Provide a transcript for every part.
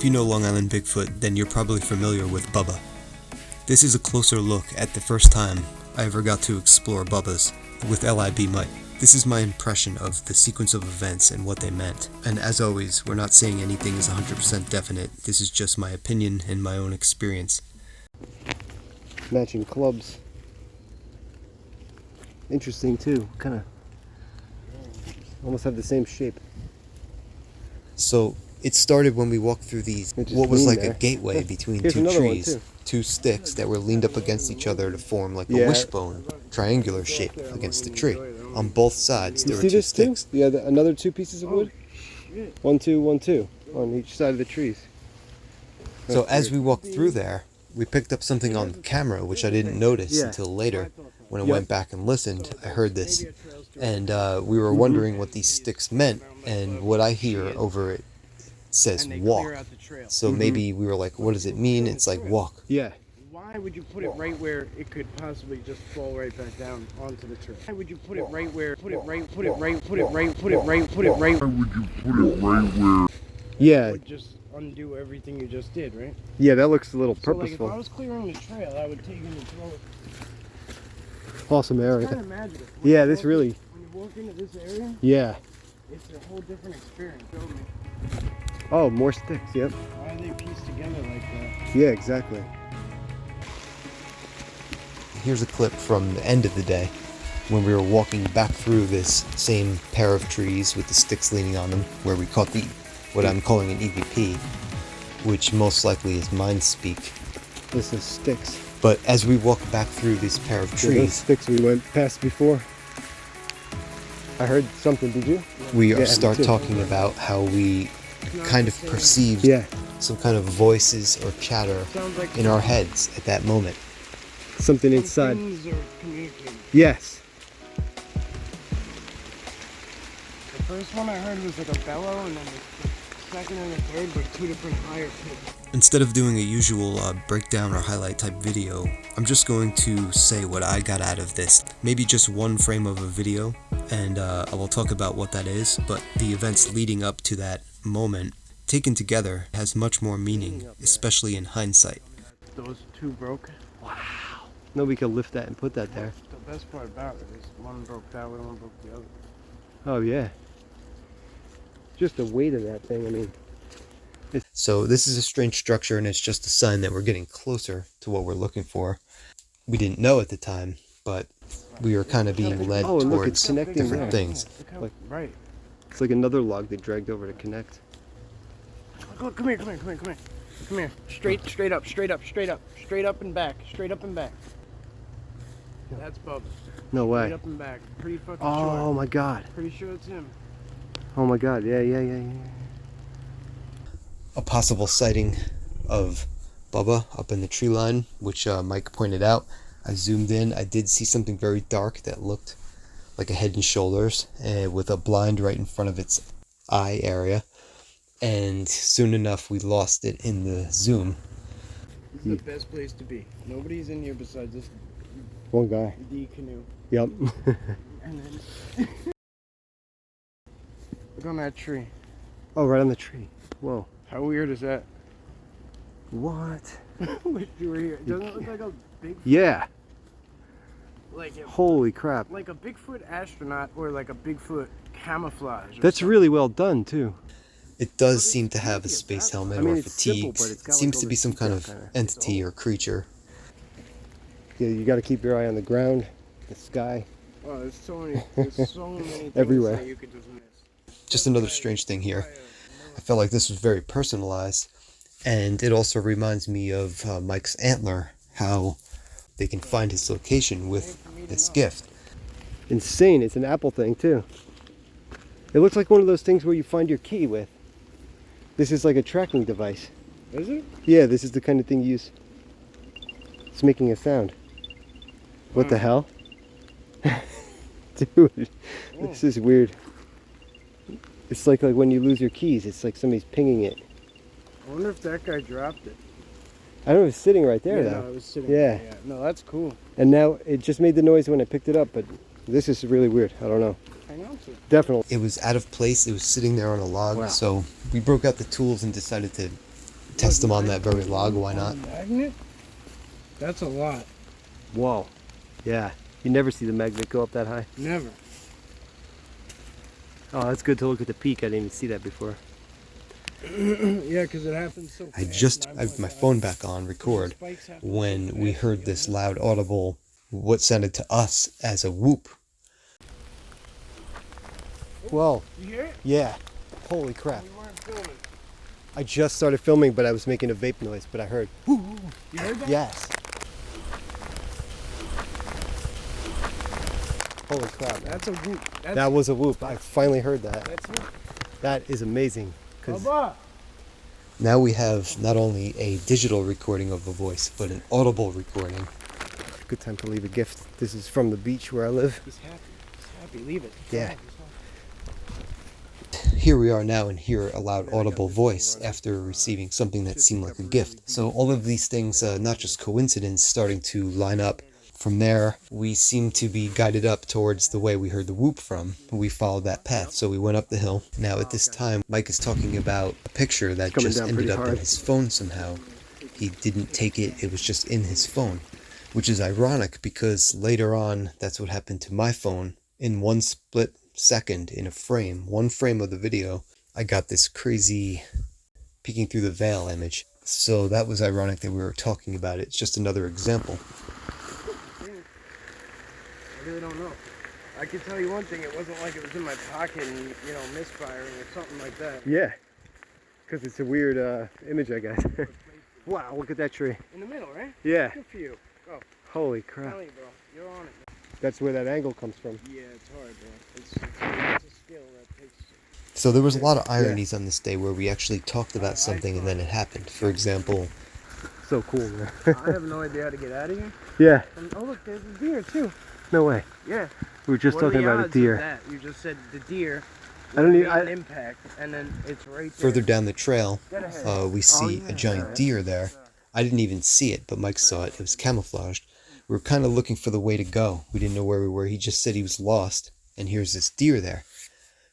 you know Long Island Bigfoot, then you're probably familiar with Bubba. This is a closer look at the first time I ever got to explore Bubba's with LIB Mike. This is my impression of the sequence of events and what they meant. And as always, we're not saying anything is 100% definite. This is just my opinion and my own experience. Matching clubs. Interesting too. Kind of almost have the same shape. So it started when we walked through these, what was like a gateway between two trees. Two sticks that were leaned up against each other to form like a wishbone, triangular shape against the tree. On both sides there were two sticks. Yeah, another two pieces of wood? 1, 2, 1, 2 on each side of the trees. So as we walked through there, we picked up something on camera which I didn't notice until later. When I went back and listened, I heard this. And we were wondering what these sticks meant, and what I hear over it says walk. So maybe we were like, what does it mean? It's like walk. Yeah. Why would you put it right where it could possibly just fall right back down onto the tree? Why would you put it right where, Yeah. would just undo everything you just did, right? Yeah, that looks a little So purposeful. like if I was clearing the trail, I would take it and throw it. Awesome area. It's kind of magical. Yeah, this really. When you walk into this area, Yeah. it's a whole different experience. Show me. Oh, more sticks. Yep. Why are they pieced together like that? Yeah, exactly. Here's a clip from the end of the day when we were walking back through this same pair of trees with the sticks leaning on them, where we caught what I'm calling an EVP, which most likely is mind speak. This is sticks. But as we walked back through this pair of Those trees, sticks we went past before. I heard something. Did you? we start talking about how we kind of perceived some kind of voices or chatter in our heads at that moment. Something inside. Things are communicating. Yes. The first one I heard was like a bellow, and then the second and the third were two different higher pitches. Instead of doing a usual breakdown or highlight type video, I'm just going to say what I got out of this. Maybe just one frame of a video, and I will talk about what that is, but the events leading up to that moment, taken together, has much more meaning, especially in hindsight. Those two broke. Wow. Nobody could lift that and put that there. The best part about it is one broke that way, one broke the other. Oh yeah. Just the weight of that thing. I mean. So this is a strange structure, and it's just a sign that we're getting closer to what we're looking for. We didn't know at the time, but we were kind of being led towards different things. Like, right. It's like another log they dragged over to connect. Look, come here. Come here. Straight up and back. That's Bubba. No way. Straight up and back. Pretty fucking Oh short. my god. Pretty sure it's him. Oh my god. Yeah. A possible sighting of Bubba up in the tree line, which Mike pointed out. I zoomed in. I did see something very dark that looked like a head and shoulders, with a blind right in front of its eye area. And soon enough, we lost it in the zoom. This is the best place to be. Nobody's in here besides this One guy. D canoe. Yep. And then look on that tree. Oh, right on the tree. Whoa. How weird is that? What? Wish you were here. Doesn't it look like a Bigfoot? Yeah. Like Holy crap. like a Bigfoot astronaut or like a Bigfoot camouflage. That's really well done too. It does seem to have a space helmet or it's simple, fatigues. but it's got It seems like to all be this some kind of detail kinda. entity or creature. Yeah, you got to keep your eye on the ground, the sky. Oh, there's so many things Everywhere. that you could just miss. Just another strange thing here. I felt like this was very personalized, and it also reminds me of Mike's antler, how they can find his location with this gift. Insane. It's an Apple thing too. It looks like one of those things where you find your key with. This is like a tracking device. Is it? Yeah, this is the kind of thing you use. It's making a sound. What the hell? Dude, this is weird. It's like when you lose your keys, it's like somebody's pinging it. I wonder if that guy dropped it. I don't know if it's sitting right there Yeah, though. no, it was sitting Yeah. there, yeah. No, that's cool. And now it just made the noise when I picked it up, but this is really weird. I don't know. I know. Definitely. It was out of place. It was sitting there on a log. Wow. So we broke out the tools and decided to test them on that very log. Why not? Magnet? That's a lot. Whoa. Yeah. You never see the magnet go up that high. Never. Oh, that's good to look at the peak. I didn't even see that before. Yeah, because it happens so fast. I have my phone back on record when we heard this loud audible, what sounded to us as a whoop. Whoa. You hear it? Yeah. Holy crap. We weren't filming. I just started filming, but I was making a vape noise, but I heard. You heard that? Yes. Holy crap, man. That's a whoop. That was a whoop. I finally heard that. That's it. That is amazing. 'Cause Baba. Now we have not only a digital recording of a voice, but an audible recording. good time to leave a gift. This is from the beach where I live. He's happy. He's happy. Leave it. Yeah. Here we are now and hear a loud audible voice after receiving something that seemed like a gift. So all of these things, not just coincidence, starting to line up. From there, we seem to be guided up towards the way we heard the whoop from. We followed that path, so we went up the hill. Now at this time, Mike is talking about a picture that just ended up in his phone somehow. He didn't take it, it was just in his phone. Which is ironic because later on, that's what happened to my phone. In one split second, in a frame, one frame of the video, I got this crazy peeking through the veil image. So that was ironic that we were talking about it. It's just another example. I really don't know. I can tell you one thing, it wasn't like it was in my pocket and, you know, misfiring or something like that. Yeah, because it's a weird image, I guess. Wow, look at that tree. In the middle, right? Yeah. Good for you. Go. Holy I'm crap. telling you, bro. You're on it. That's where that angle comes from. Yeah, it's hard, bro. It's a skill that takes... So there was a lot of ironies on this day where we actually talked about something and then it happened. For example, So cool, man. I have no idea how to get out of here. Yeah. And, oh, look, there's a deer, too. No way. Yeah. We were just What are talking the about a odds of deer. that? You just said the deer. I don't made need. an impact, and then it's right there. further down the trail, Get ahead. we see a giant deer there. I didn't even see it, but Mike saw it. It was camouflaged. We were kind of looking for the way to go. We didn't know where we were. He just said he was lost, and here's this deer there,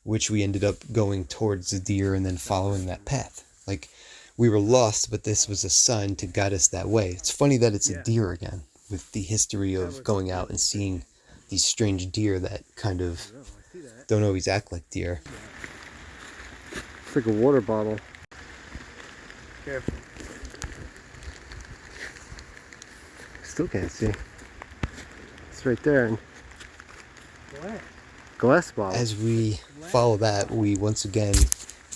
which we ended up going towards the deer and then following that path. Like, we were lost, but this was a sign to guide us that way. It's funny that it's a deer again, with the history of going out and seeing these strange deer that kind of don't always act like deer. It's like a water bottle. Careful. Still can't see. It's right there. And What? glass bottle. As we follow that, we once again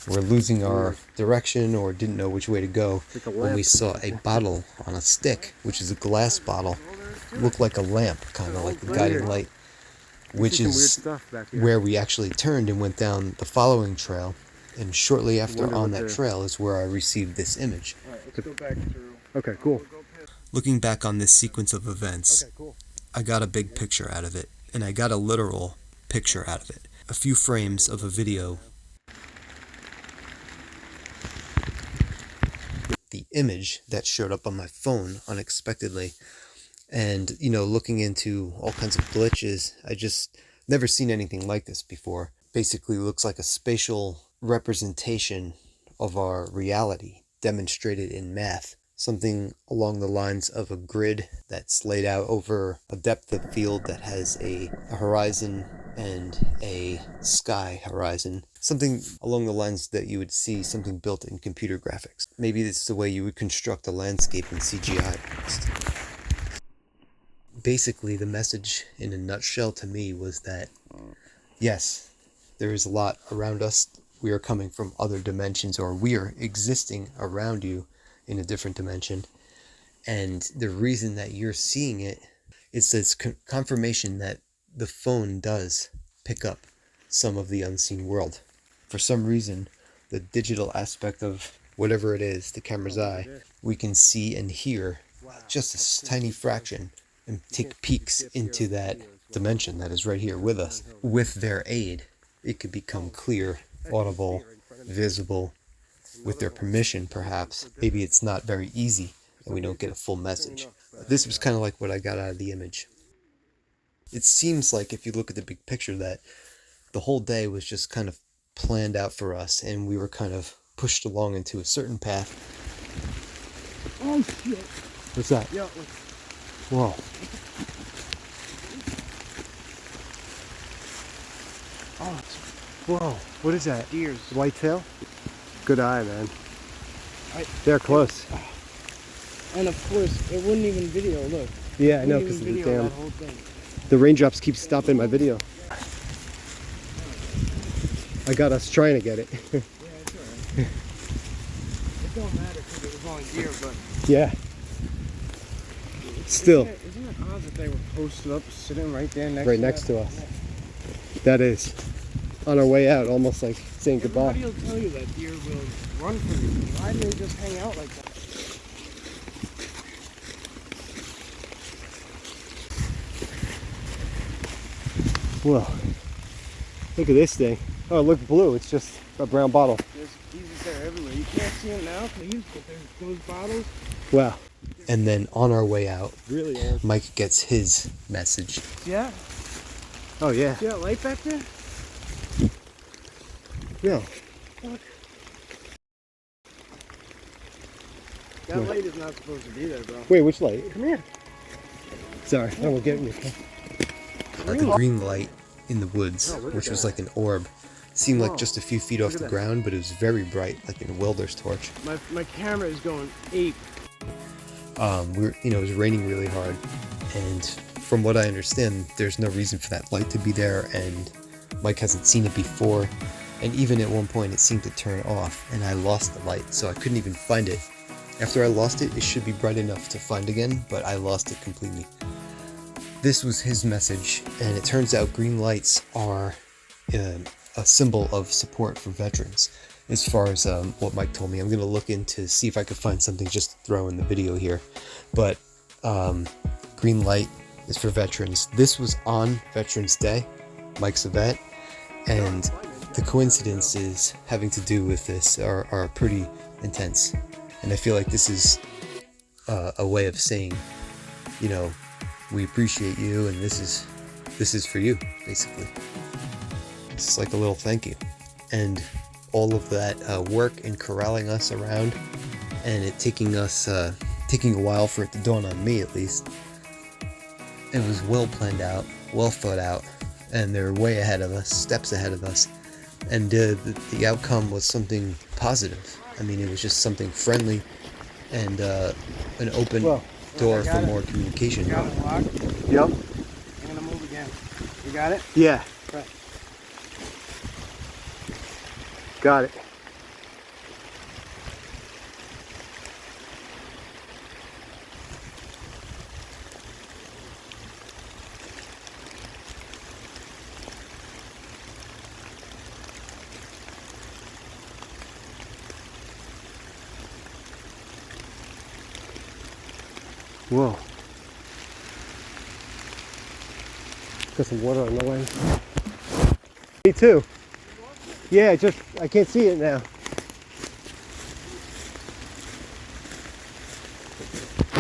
were losing our direction or didn't know which way to go It's like a when we lamp. saw a bottle on a stick, which is a glass bottle. Looked like a lamp, kind of like the guiding light, which Some weird is stuff back here. where we actually turned and went down the following trail. And shortly after Wonder on what that the- trail is where I received this image. Alright, let's go back through. Okay, cool. Looking back on this sequence of events, Okay, cool. I got a big picture out of it, and I got a literal picture out of it. A few frames of a video. The image that showed up on my phone unexpectedly. And, you know, looking into all kinds of glitches, I just never seen anything like this before. Basically looks like a spatial representation of our reality, demonstrated in math. Something along the lines of a grid that's laid out over a depth of field that has a horizon and a sky horizon. Something along the lines that you would see something built in computer graphics. Maybe this is the way you would construct a landscape in CGI. Basically, the message in a nutshell to me was that, yes, there is a lot around us. We are coming from other dimensions, or we are existing around you in a different dimension. And the reason that you're seeing it is this confirmation that the phone does pick up some of the unseen world. For some reason, the digital aspect of whatever it is, the camera's eye, we can see and hear just a tiny fraction and take peeks into that dimension that is right here with us. With their aid, it could become clear, audible, visible, with their permission perhaps. Maybe it's not very easy and we don't get a full message. This was kind of like what I got out of the image. It seems like if you look at the big picture that the whole day was just kind of planned out for us and we were kind of pushed along into a certain path Oh shit. What's that? Yo, Whoa. oh, Whoa. What is that? deers. Whitetail? Good eye, man. I- They're close. And of course, it wouldn't even video. Look. Yeah, I know, Wouldn't because of even the video damn... that whole thing. The raindrops keep stopping my video. I got us trying to get it. Yeah, it's alright. It don't matter because it was only deer, but Yeah. Still. Isn't it odd that they were posted up, sitting right there next Right to next that? to us. That is. On our way out, almost like saying goodbye. Everybody will tell you that deer will run from you. Why do they just hang out like that? Whoa. Look at this thing. Oh, look blue. It's just a brown bottle. There's pieces there everywhere. You can't see them now, please, but there's those bottles. Wow. And then on our way out, Really old. Mike gets his message. Yeah. Oh, yeah. See that light back there? Yeah. That What? light is not supposed to be there, bro. Wait, which light? Come here. Sorry, I won't get in your The green light in the woods, which was like an orb, seemed like just a few feet off Look at the that. ground, but it was very bright, like in a welder's torch. My camera is going ape. It was raining really hard, and from what I understand, there's no reason for that light to be there, and Mike hasn't seen it before, and even at one point it seemed to turn off, and I lost the light, so I couldn't even find it. After I lost it, it should be bright enough to find again, but I lost it completely. This was his message, and it turns out green lights are a symbol of support for veterans. As far as what Mike told me, I'm going to look into see if I could find something just to throw in the video here. But green light is for veterans. This was on Veterans Day. Mike's a vet, and the coincidences having to do with this are pretty intense. And I feel like this is a way of saying, we appreciate you, and this is for you, basically. It's like a little thank you. And all of that work in corralling us around, and it taking a while for it to dawn on me, at least. It was well planned out, well thought out, and they're way ahead of us, steps ahead of us. And the outcome was something positive. I mean, it was just something friendly and an open door for more communication. You got it locked? Yep. I'm gonna move again. You got it? Yeah. Right. Got it. Whoa. Got some water on the way. Me too. Yeah, I can't see it now.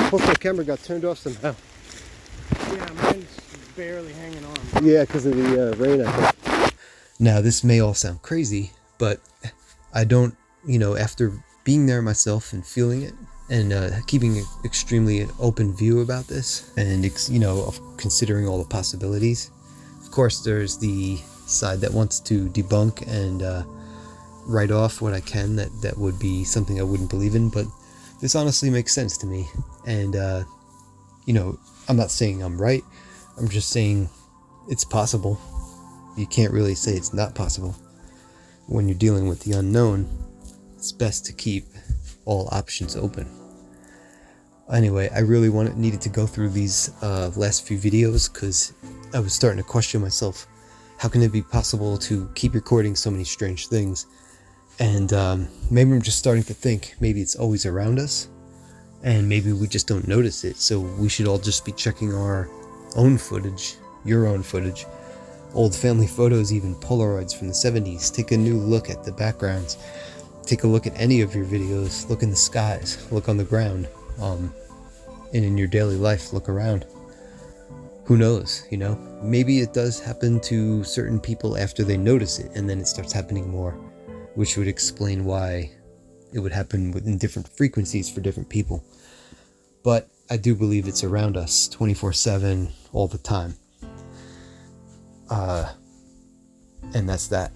Hope the camera got turned off somehow. Yeah, mine's barely hanging on. Yeah, because of the rain, I think. Now, this may all sound crazy, but I don't, after being there myself and feeling it, and keeping an extremely open view about this, and of considering all the possibilities. Of course, there's the side that wants to debunk and write off what I can that would be something I wouldn't believe in, but this honestly makes sense to me. And I'm not saying I'm right, I'm just saying it's possible. You can't really say it's not possible. When you're dealing with the unknown, it's best to keep all options open. Anyway, I really needed to go through these last few videos because I was starting to question myself. How can it be possible to keep recording so many strange things? And maybe I'm just starting to think maybe it's always around us, and maybe we just don't notice it. So we should all just be checking our own footage, your own footage, old family photos, even Polaroids from the 70s. Take a new look at the backgrounds. Take a look at any of your videos. Look in the skies. Look on the ground. And in your daily life, look around. Who knows, Maybe it does happen to certain people after they notice it, and then it starts happening more, which would explain why it would happen in different frequencies for different people. But I do believe it's around us 24/7 all the time. And that's that.